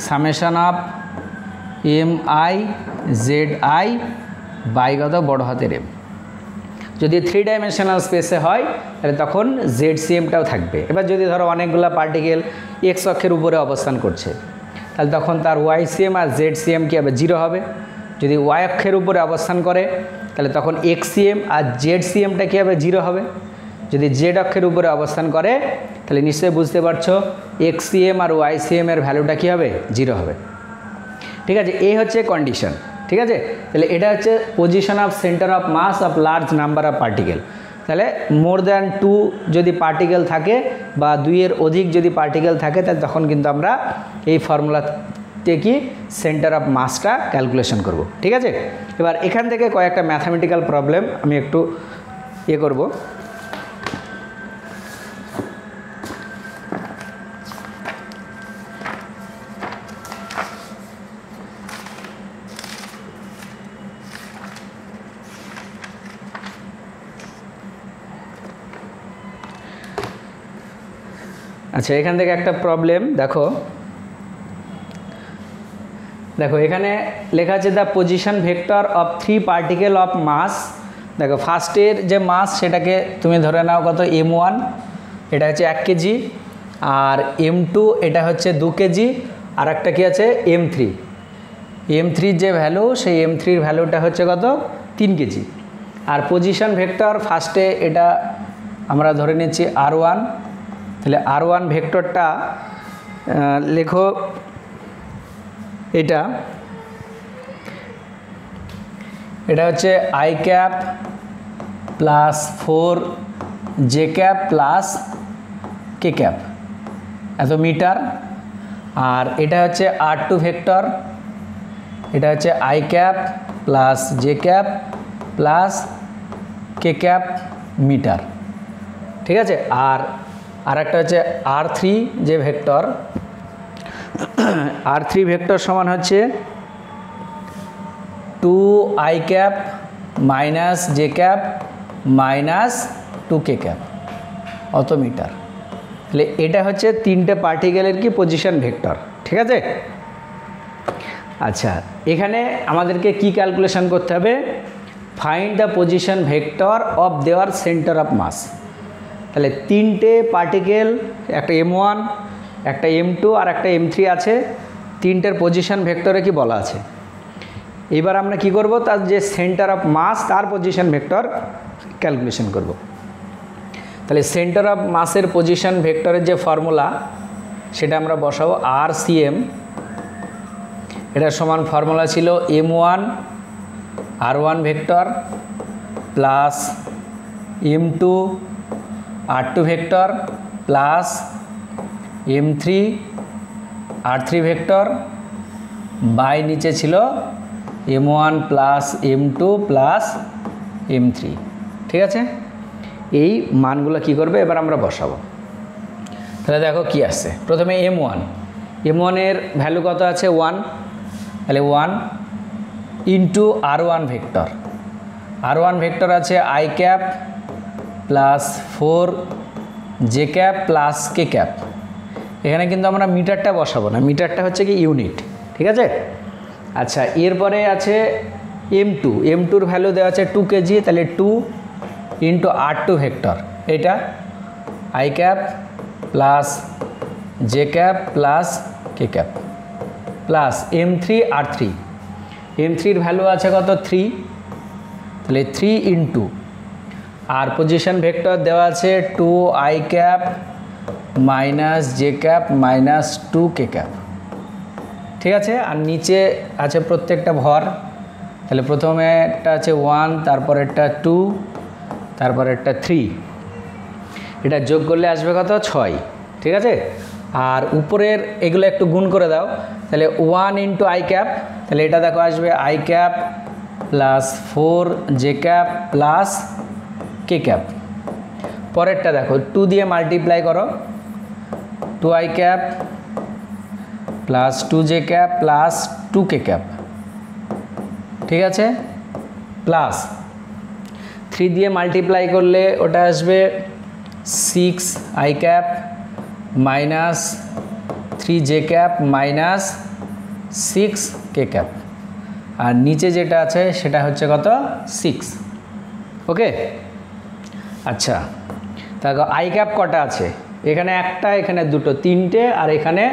summation of mi zi by কত বড় হাতের m। যদি 3 ডাইমেনশনাল স্পেসে হয় তাহলে তখন zcmটাও থাকবে। এবার যদি ধরো অনেকগুলো পার্টিকেল x অক্ষের উপরে অবস্থান করছে, তাহলে তখন তার ycm আর zcm কী হবে 0 হবে। যদি y অক্ষের উপরে অবস্থান করে তাহলে তখন xcm আর zcmটা কী হবে 0 হবে। যদি z অক্ষের উপরে অবস্থান করে তাহলে নিশ্চয়ই বুঝতে পারছো xcm আর ycm এর ভ্যালুটা কী হবে 0 হবে। ঠিক আছে, এই হচ্ছে কন্ডিশন। ঠিক আছে, তাহলে এটা হচ্ছে position of centre of mass of large number of particle. তাহলে মোর দ্যান 2 যদি পার্টিকেল থাকে বা 2 এর অধিক যদি পার্টিকেল থাকে তাহলে তখন কিন্তু আমরা এই ফর্মুলাতে কি সেন্টার অফ মাসটা ক্যালকুলেশন করব। ঠিক আছে, এবার এখান থেকে কয়েকটা ম্যাথামেটিক্যাল প্রবলেম আমি একটু করব। আচ্ছা, এখান থেকে একটা প্রবলেম দেখো এখানে লেখা আছে the position vector of 3 particle of mass. দেখো ফার্স্টের যে মাস সেটাকে তুমি ধরে নাও কত m1, এটা হচ্ছে 1 কেজি, আর m2 এটা হচ্ছে 2 কেজি, আর একটা কি আছে m3 যে ভ্যালু সেই m3 ভ্যালুটা হচ্ছে কত 3 কেজি। আর পজিশন ভেক্টর ফার্স্টে এটা আমরা ধরে নিচ্ছি r1, তাহলে r1 ভেক্টরটা লেখো এটা হচ্ছে i cap plus 4j cap plus k cap এত মিটার। আর এটা হচ্ছে r2 ভেক্টর, এটা হচ্ছে i cap plus j cap plus k cap metre, ঠিক আছে। আর একটা হচ্ছে r3 যে ভেক্টর, r3 ভেক্টর সমান হচ্ছে 2i cap minus j cap minus 2k cap অত মিটার। তাহলে এটা হচ্ছে তিনটে পার্টিকেলের কি পজিশন ভেক্টর, ঠিক আছে। আচ্ছা, এখানে আমাদেরকে কি ক্যালকুলেশন করতে হবে? Find the position vector of দেওয়ার সেন্টার অফ মাস। তাহলে তিনটে পার্টিকেল, একটা m1, একটা m2 আর একটা m3 আছে, তিনটের পজিশন ভেক্টরে কি বলা আছে। এবার আমরা কি করব, তার যে সেন্টার অফ মাস তার পজিশন ভেক্টর ক্যালকুলেশন করব। তাহলে সেন্টার অফ মাসের পজিশন ভেক্টরের যে ফর্মুলা সেটা আমরা বসাবো RCM। এটার সমান ফর্মুলা ছিল m1 r1 vector plus m2 r2 vector plus m3 r3 vector by নিচে ছিল m1 plus m2 plus m3, ঠিক আছে। এই মানগুলো কি করবে এবার আমরা বসাবো। তাহলে দেখো কি আসছে। প্রথমে m1 এর ভ্যালু কত আছে? 1, তাহলে 1 into r1 vector. r1 vector আছে i cap plus 4j cap plus k cap. এখানে কিন্তু আমরা মিটারটা বসাবো না, মিটারটা হচ্ছে কি ইউনিট, ঠিক আছে। আচ্ছা, এরপরে আছে m2-এর ভ্যালু দেওয়া আছে 2 কেজি, তাহলে 2 ইন্টু r2 ভেক্টর, এটা i cap plus j cap plus k cap plus m3 r3। m3-র ভ্যালু আছে কত? 3, তাহলে 3 ইন্টু আর পজিশন ভেক্টর দেওয়া আছে 2i cap minus j cap minus 2k cap, ঠিক আছে। আর নিচে আছে প্রত্যেকটা ভর, তাহলে প্রথমে একটা আছে 1, তারপর একটা 2, তারপর একটা 3, এটা যোগ করলে আসবে কত? 6, ঠিক আছে। আর উপরের এগুলো একটু গুণ করে দাও, তাহলে 1 ইন্টু i ক্যাপ, তাহলে এটা দেখো আসবে i cap plus 4j cap plus k cap. পরেরটা দেখো 2 দিয়ে মাল্টিপ্লাই করো, 2i cap plus 2j cap plus 2k cap, ঠিক আছে, প্লাস 3 দিয়ে মাল্টিপ্লাই করলে ওটা আসবে 6i cap minus 3j cap minus 6k cap. আর নিচে যেটা আছে সেটা হচ্ছে কত? 6, ওকে। আচ্ছা, তারপর i ক্যাপ কটা আছে? এখানে একটা, এখানে দুটো, তিনটে, আর এখানে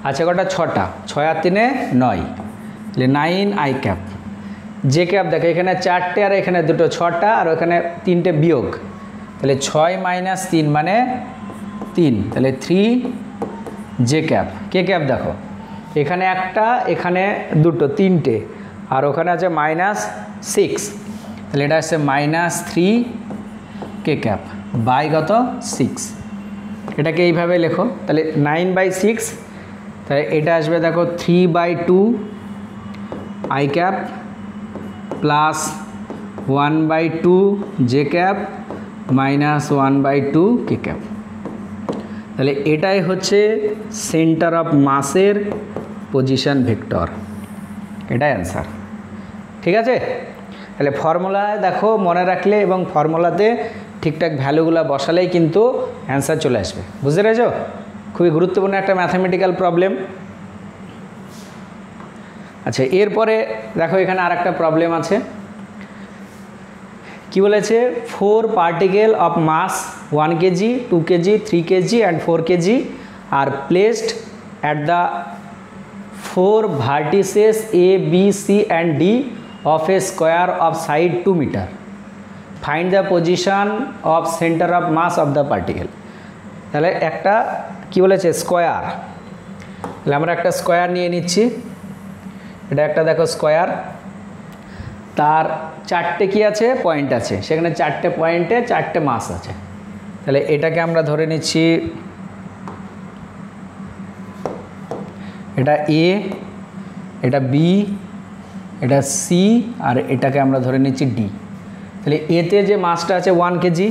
আছে কটা? 6টা। 6 আর 3 9, তাহলে 9i ক্যাপ। j ক্যাপ দেখো এখানে 4টে আর এখানে দুটো, 6টা, আর ওখানে 3টে বিয়োগ, তাহলে 6 মাইনাস 3 মানে 3, তাহলে 3j ক্যাপ। k ক্যাপ দেখো এখানে একটা, এখানে দুটো, 3টে, আর ওখানে আছে মাইনাস 6, তাহলে এটা আসছে মাইনাস 3k ক্যাপ বাই কত? 6। এটাকে এইভাবে লেখো, তাহলে 9/6, তাহলে এটা আসবে দেখো 3/2i cap plus 1/2j cap minus 1/2k cap. তাহলে এটাই হচ্ছে সেন্টার অফ মাসের পজিশন ভেক্টর, এটাই অ্যান্সার, ঠিক আছে। তাহলে ফর্মুলায় দেখো মনে রাখলে এবং ফর্মুলাতে ঠিকঠাক ভ্যালুগুলো বসালেই কিন্তু অ্যান্সার চলে আসবে, বুঝতে পেরেছো? খুবই গুরুত্বপূর্ণ একটা ম্যাথামেটিক্যাল প্রবলেম। আচ্ছা, এরপরে দেখো এখানে আর একটা প্রবলেম আছে। কি বলেছে? 4 particle of mass 1 kg, 2 kg, 3 kg and 4 kg are placed at the 4 vertices A, B, C and D of a square of side 2 meter. Find the position of centre of mass of the particle. তাহলে একটা কি বলেছে square, তাহলে আমরা একটা square নিয়ে নিচ্ছি। এটা একটা দেখো স্কোয়ার, তার চারটে কি আছে পয়েন্ট আছে, সেখানে চারটে পয়েন্টে চারটে মাস আছে। তাহলে এটাকে আমরা ধরে নিচ্ছি এটা এ, এটা বি, এটা সি, আর এটাকে আমরা ধরে নিচ্ছি ডি। তাহলে এতে যে মাসটা আছে 1 কেজি,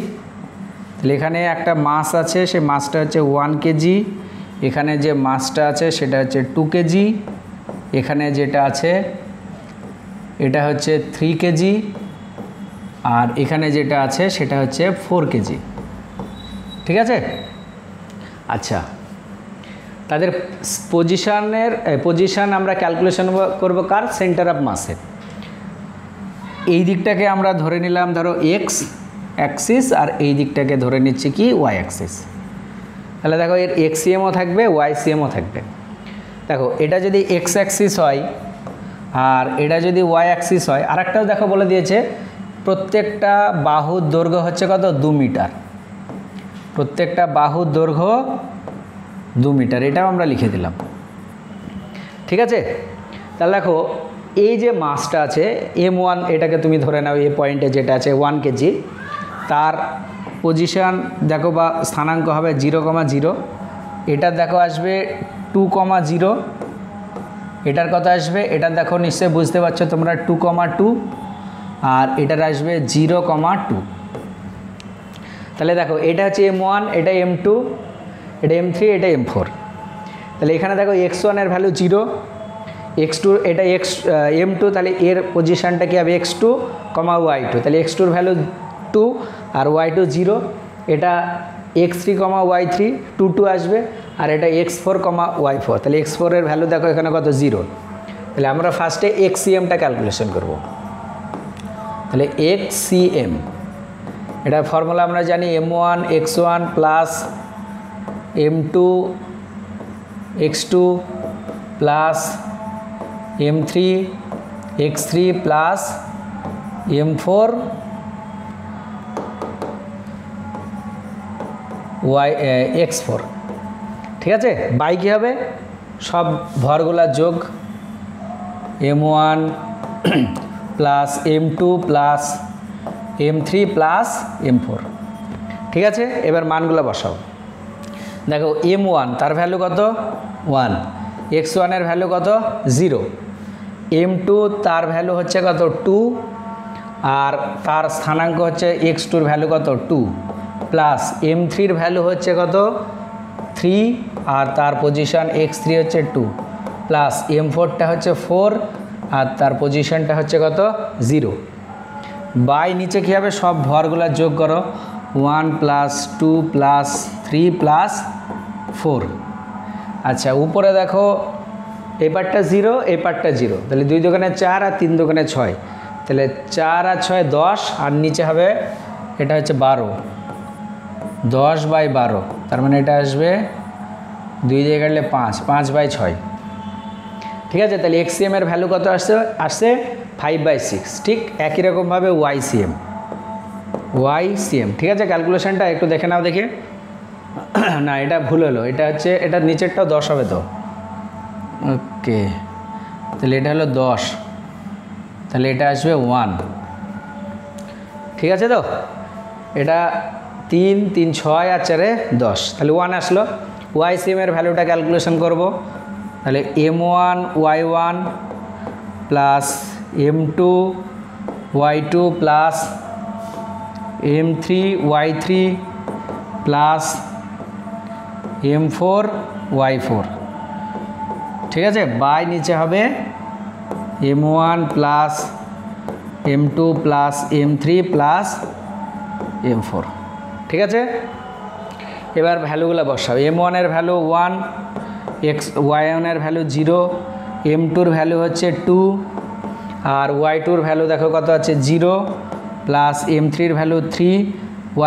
তাহলে এখানে একটা মাস আছে, সেই মাসটা হচ্ছে 1 কেজি। এখানে যে মাসটা আছে সেটা হচ্ছে 2 কেজি। এখানে যেটা আছে এটা হচ্ছে 3 কেজি, আর এখানে যেটা আছে সেটা হচ্ছে 4 কেজি। ঠিক আছে? আচ্ছা, তাদের পজিশন আমরা ক্যালকুলেশন করব কার, সেন্টার অফ মাসের। এই দিকটাকে আমরা ধরে নিলাম ধরো এক্স অ্যাক্সিস, আর এই দিকটাকে ধরে নিচ্ছি কি ওয়াই অ্যাক্সিস। তাহলে দেখো এর এক্সিএমও থাকবে, ওয়াই সিএমও থাকবে। দেখো এটা যদি এক্স অ্যাক্সিস হয় আর এটা যদি ওয়াই অ্যাক্সিস হয়, আরেকটাও দেখো বলে দিয়েছে প্রত্যেকটা বাহুর দৈর্ঘ্য হচ্ছে কত, 2 মিটার। প্রত্যেকটা বাহুর দৈর্ঘ্য 2 মিটার, এটাও আমরা লিখে দিলাম। ঠিক আছে? তাহলে দেখো এই যে মাসটা আছে M1, এটাকে তুমি ধরে নাও, এই পয়েন্টে যেটা আছে 1 কেজি, তার পজিশন দেখো বা স্থানাঙ্ক হবে 0,0। এটা দেখো আসবে 2,0। এটার কত আসবে, এটা দেখো নিশ্চয়ই বুঝতে পারছো তোমরা 2,2, আর এটার আসবে 0,2। তাহলে দেখো এটা হচ্ছে M1, এটা M2, এটা M3, এটা M4। তাহলে এখানে দেখো x1 এর ভ্যালু 0, x2 এটা M2, তাহলে এর পজিশানটা কি হবে x2, y2। তাহলে x2 এর ভ্যালু 2 আর y2 0। এটা x3, y3 2 2 আসবে, আর এটা x4, y4। তাহলে x4 এর ভ্যালু দেখো এখানে কত, 0। তাহলে আমরা ফার্স্টে xcmটা ক্যালকুলেশন করব। তাহলে xcm এটা ফর্মুলা আমরা জানি m1 x1 plus m2 x2 plus m3 x3 plus m4 x4। ঠিক আছে? বাই কী হবে, সব ভরগুলা যোগ m1 plus m2 plus m3 plus m4। ঠিক আছে? এবার মানগুলো বসাও। দেখো m1 তার ভ্যালু কত, 1, x1 এর ভ্যালু কত, 0, m2 তার ভ্যালু হচ্ছে কত, 2, আর তার স্থানাঙ্ক হচ্ছে x2 এর ভ্যালু কত, 2, প্লাস m3 এর ভ্যালু হচ্ছে কত, 3, আর তার পজিশন x3 হচ্ছে 2, প্লাস m4টা হচ্ছে 4, আর তার পজিশনটা হচ্ছে কত, 0। বাই নিচে কী হবে, সব ভরগুলো যোগ করো, 1 প্লাস 2 প্লাস 3 প্লাস 4। আচ্ছা, উপরে দেখো এই পার্টটা 0, এই পার্টটা 0, তাহলে 2 দোকানে 4 আর 3 দোকানে 6, তাহলে 4 আর 6 10, আর নিচে হবে এটা হচ্ছে 12, 10/12, তার মানে এটা আসবে 2 দিয়ে কাটলে 5, 5/6। ঠিক আছে? তাহলে xcm এর ভ্যালু কত আসছে 5/6। ঠিক একই রকমভাবে ycm। ঠিক আছে? ক্যালকুলেশনটা একটু দেখে নাও দেখে। না, এটা ভুল হলো, এটা হচ্ছে এটা নিচেরটাও 10 হবে তো। ওকে, তাহলে এটা হলো 10, তাহলে এটা আসবে 1। ঠিক আছে তো? এটা 3 3 6 আর 4 10, তাহলে 1 আসলো। ycm এর ভ্যালুটা ক্যালকুলেশন করব। তাহলে m1 y1 plus m2 y2 plus m3 y3 plus m4 y4। ঠিক আছে? বাই নিচে হবে m1 plus m2 plus m3 plus m4। ঠিক আছে? এবার ভ্যালুগুলো বসাও। m1 এর ভ্যালু 1, y1 এর ভ্যালু 0, m2 এর ভ্যালু হচ্ছে 2, আর y2 এর ভ্যালু দেখো কত আছে, 0, প্লাস m3 এর ভ্যালু 3,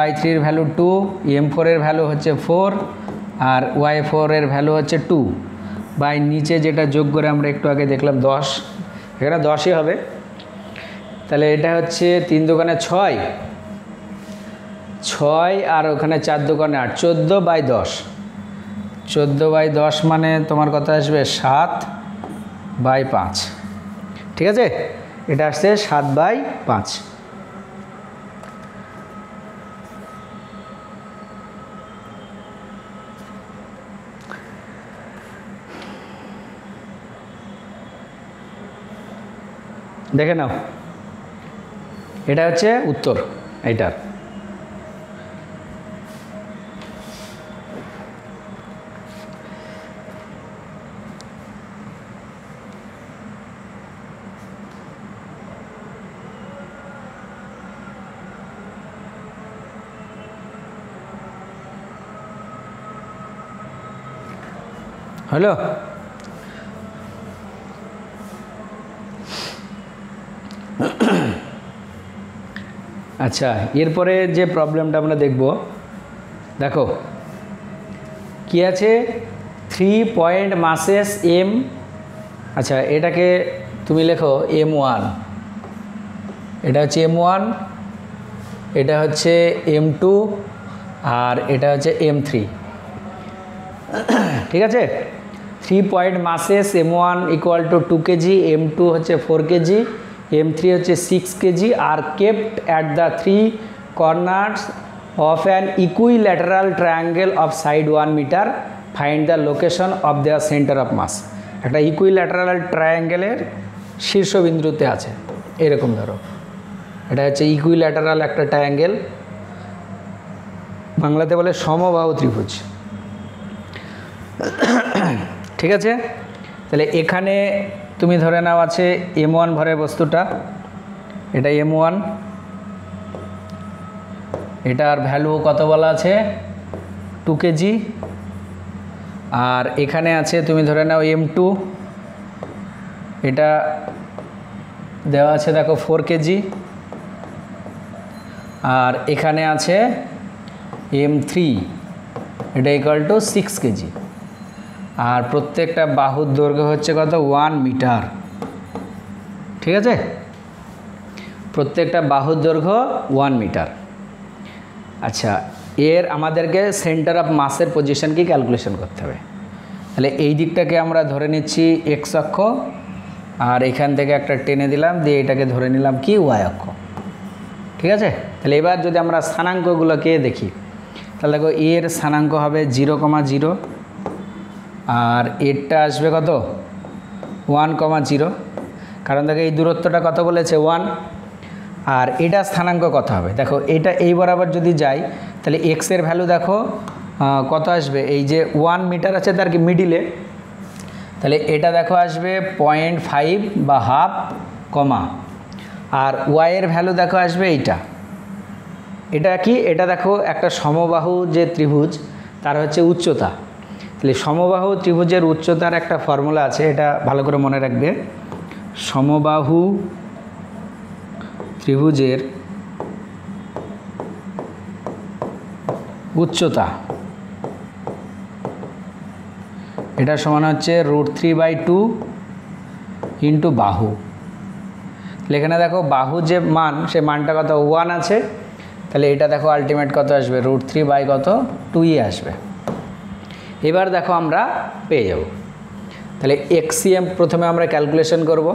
y3 এর ভ্যালু 2, m4 এর ভ্যালু হচ্ছে 4, আর y4 এর ভ্যালু হচ্ছে 2। বাই নিচে যেটা যোগ করে আমরা একটু আগে দেখলাম 10, এখানে 10ই হবে। তাহলে এটা হচ্ছে 3 দোকানে 6, 6 আর ওখানে 4 দোকানে 8, 14/10। 14/10 মানে তোমার কথা আসবে 7/5। ঠিক আছে, এটা আসছে 7/5। দেখে নাও, এটা হচ্ছে উত্তর এইটার। হলো? আচ্ছা, এরপরে যে প্রবলেমটা আমরা দেখব, দেখো কি আছে, 3 পয়েন্ট মাসেস এম। আচ্ছা, এটাকে তুমি লেখো M1, এটা হচ্ছে M1, এটা হচ্ছে M2, আর এটা হচ্ছে M3। ঠিক আছে, 3 পয়েন্ট মাসেস M1 = 2 কেজি, M2 হচ্ছে 4 কেজি, M3 হচ্ছে 6 কেজি, আর kept at the 3 corners of an equilateral triangle of side 1 metre, find the location of their centre of mass. একটা ইকুইল্যাটারাল ট্রায়াঙ্গেলের শীর্ষবিন্দুতে আছে, এরকম ধরো, এটা হচ্ছে ইকুইল্যাটারাল একটা ট্রায়াঙ্গেল, বাংলাতে বলে সমবাহু ত্রিভুজ। ঠিক আছে, তাহলে এখানে তুমি ধরে নাও আছে M1 ভরের বস্তুটা, এটা M1, এটার ভ্যালু কত বলা আছে 2 কেজি, আর এখানে আছে তুমি ধরে নাও M2, এটা দেওয়া আছে দেখো 4 কেজি, আর এখানে আছে M3, এটা = 6 কেজি, আর প্রত্যেকটা বাহুর দৈর্ঘ্য হচ্ছে কত 1 মিটার। ঠিক আছে, প্রত্যেকটা বাহুর দৈর্ঘ্য 1 মিটার। আচ্ছা, এর আমাদেরকে সেন্টার অফ মাসের পজিশন কি ক্যালকুলেশন করতে হবে। তাহলে এই দিকটাকে আমরা ধরে নিচ্ছি x অক্ষ, আর এখান থেকে একটা টেনে দিলাম, দিয়ে এটাকে ধরে নিলাম কি y অক্ষ। ঠিক আছে, তাহলে এবার যদি আমরা স্থানাঙ্কগুলোকে দেখি, তাহলে দেখো এর স্থানাঙ্ক হবে 0,0, আর এরটা আসবে কত 1,0, কারণ দেখো এই দূরত্বটা কত বলেছে 1, আর এটা স্থানাঙ্ক কত হবে, দেখো এটা এই বরাবর যদি যাই তাহলে x এর ভ্যালু দেখো কত আসবে, এই যে 1 মিটার আছে তার কি মিডিলে, তাহলে এটা দেখো আসবে 0.5 বা হাফ কমা, আর y এর ভ্যালু দেখো আসবে এইটা, এটা কি, এটা দেখো একটা সমবাহু যে ত্রিভুজ তার হচ্ছে উচ্চতা। তাহলে সমবাহু ত্রিভুজের উচ্চতার একটা ফর্মুলা আছে, এটা ভালো করে মনে রাখবে। সমবাহু ত্রিভুজের উচ্চতা, এটা সমান হচ্ছে √3/2 ইন্টু বাহু। তাহলে এখানে দেখো বাহু যে মান, সে মানটা কত 1 আছে, তাহলে এটা দেখো আলটিমেট কত আসবে √3/2 আসবে। এবার দেখো আমরা পেয়ে যাব, তাহলে XCM প্রথমে আমরা ক্যালকুলেশন করব।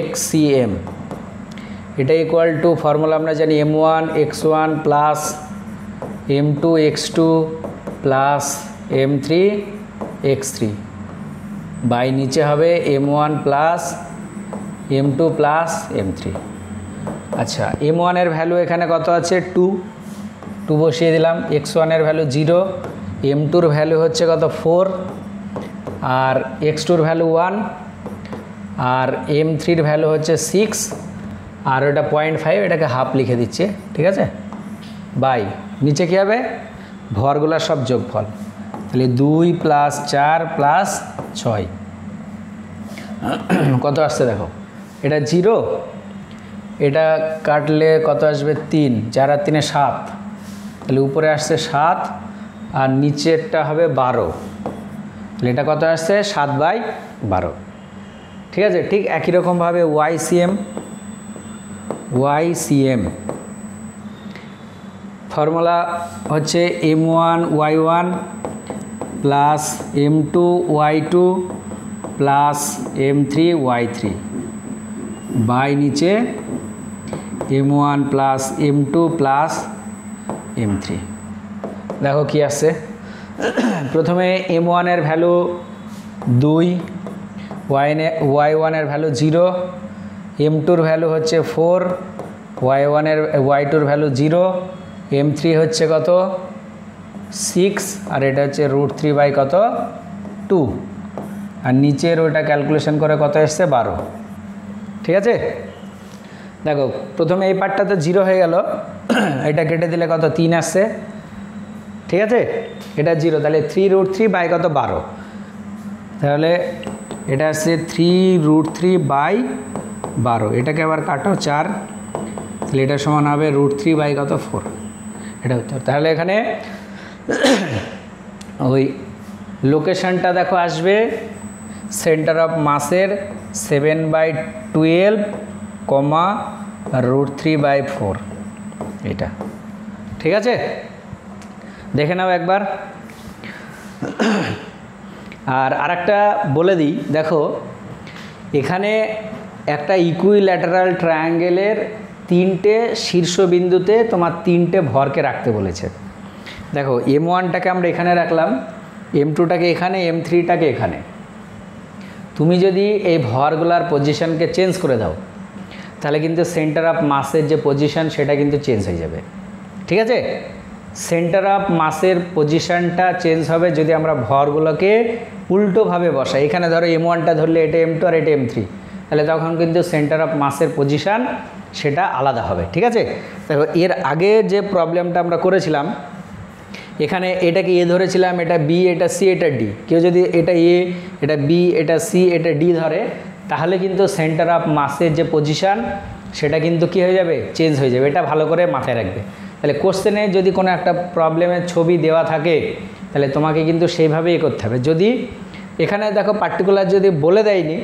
XCM এটা = ফর্মুলা আমরা জানি M1 x1 plus M2 x2 plus M3 x3 by নিচে হবে M1 plus M2 plus M3। আচ্ছা, M1 এর ভ্যালু এখানে কত আছে 2 বসিয়ে দিলাম, x1 এর ভ্যালু 0, M2 এর ভ্যালু হচ্ছে কত 4, আর x2 এর ভ্যালু 1, আর M3 এর ভ্যালু হচ্ছে 6, আর ওটা 0.5, এটাকে হাফ লিখে দিচ্ছে। ঠিক আছে, বাই নিচে কী হবে, ভরগুলোর সব যোগফল, তাহলে 2 + 4 + 6 কত আসছে দেখো, এটা 0, এটা কাটলে কত আসবে 3, 4 আর 3 7, তাহলে উপরে আসছে 7, আর নিচেরটা হবে 12, তাহলে এটা কত আসছে 7/12। ঠিক আছে, ঠিক একই রকমভাবে YCM ফর্মুলা হচ্ছে m1y1 plus m2y2 plus m3y3 by নিচে m1 plus m2 plus m3। দেখো কি আসছে, প্রথমে m1 এর ভ্যালু 2, y1 এর ভ্যালু 0, m2 এর ভ্যালু হচ্ছে 4, y2 এর ভ্যালু 0, m3 হচ্ছে কত 6, আর এটা হচ্ছে √3 বাই কত 2, আর নিচের ওটা ক্যালকুলেশন করে কত এসছে 12। ঠিক আছে, দেখো প্রথমে এই পার্টটা তো 0 হয়ে গেল, এটা কেটে দিলে কত 3 আসছে। ঠিক আছে, এটা 0, তাহলে 3√3 বাই কত 12, তাহলে এটা আসছে 3√3 বাই 12, এটাকে আবার কাটো 4, তাহলে এটা সমান হবে √3 বাই কত 4, এটা উত্তর। তাহলে এখানে ওই লোকেশনটা দেখো আসবে সেন্টার অফ মাসের 7/12, √3/4, এটা ঠিক আছে। দেখে নাও একবার। আর আরেকটা বলে দিই, দেখো এখানে একটা ইকুইল্যাটারাল ট্রায়াঙ্গেলের 3টে শীর্ষবিন্দুতে তোমার 3টে ভরকে রাখতে বলেছে। দেখো m1টাকে আমরা এখানে রাখলাম, m2টাকে এখানে, m3টাকে এখানে। তুমি যদি এই ভরগুলার পজিশনকে চেঞ্জ করে দাও তাহলে কিন্তু সেন্টার অফ মাসের যে পজিশন সেটা কিন্তু চেঞ্জ হয়ে যাবে। ঠিক আছে, সেন্টার অফ মাসের পজিশনটা চেঞ্জ হবে যদি আমরা ভরগুলোকে উল্টোভাবে বসাই। এখানে ধরো m1টা ধরলে এটা m2 আর এটা m3, তাহলে তখন কিন্তু সেন্টার অফ মাসের পজিশন সেটা আলাদা হবে। ঠিক আছে, দেখো এর আগে যে প্রবলেমটা আমরা করেছিলাম, এখানে এটাকে এ ধরেছিলাম, এটা বি, এটা সি, এটা ডি। কেউ যদি এটা এ, এটা বি, এটা সি, এটা ডি ধরে, তাহলে কিন্তু সেন্টার অফ মাসের যে পজিশন সেটা কিন্তু কী হয়ে যাবে, চেঞ্জ হয়ে যাবে। এটা ভালো করে মাথায় রাখবে। তাহলে কোশ্চেনে যদি কোনো একটা প্রবলেমের ছবি দেওয়া থাকে তাহলে তোমাকে কিন্তু সেইভাবেই করতে হবে। যদি এখানে দেখো পার্টিকুলার যদি বলে দেয়নি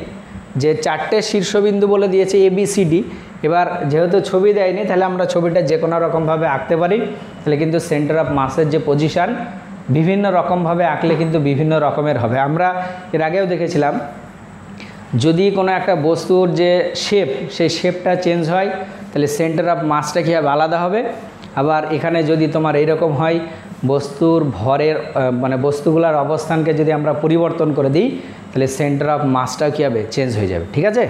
যে 4টে শীর্ষবিন্দু বলে দিয়েছে ABCD, এবার যেহেতু ছবি দেয়নি তাহলে আমরা ছবিটা যে কোনো রকমভাবে আঁকতে পারি। তাহলে কিন্তু সেন্টার অফ মাসের যে পজিশান বিভিন্ন রকমভাবে আঁকলে কিন্তু বিভিন্ন রকমের হবে। আমরা এর আগেও দেখেছিলাম, যদি কোনো একটা বস্তুর যে শেপ, সেই শেপটা চেঞ্জ হয় তাহলে সেন্টার অফ মাসটা কী হবে, আলাদা হবে। আবার এখানে যদি তোমার এইরকম হয়, বস্তুর ভরের মানে বস্তুগুলোর অবস্থানকে যদি আমরা পরিবর্তন করে দিই তাহলে সেন্টার অফ মাসটাও কী হবে, চেঞ্জ হয়ে যাবে। ঠিক আছে।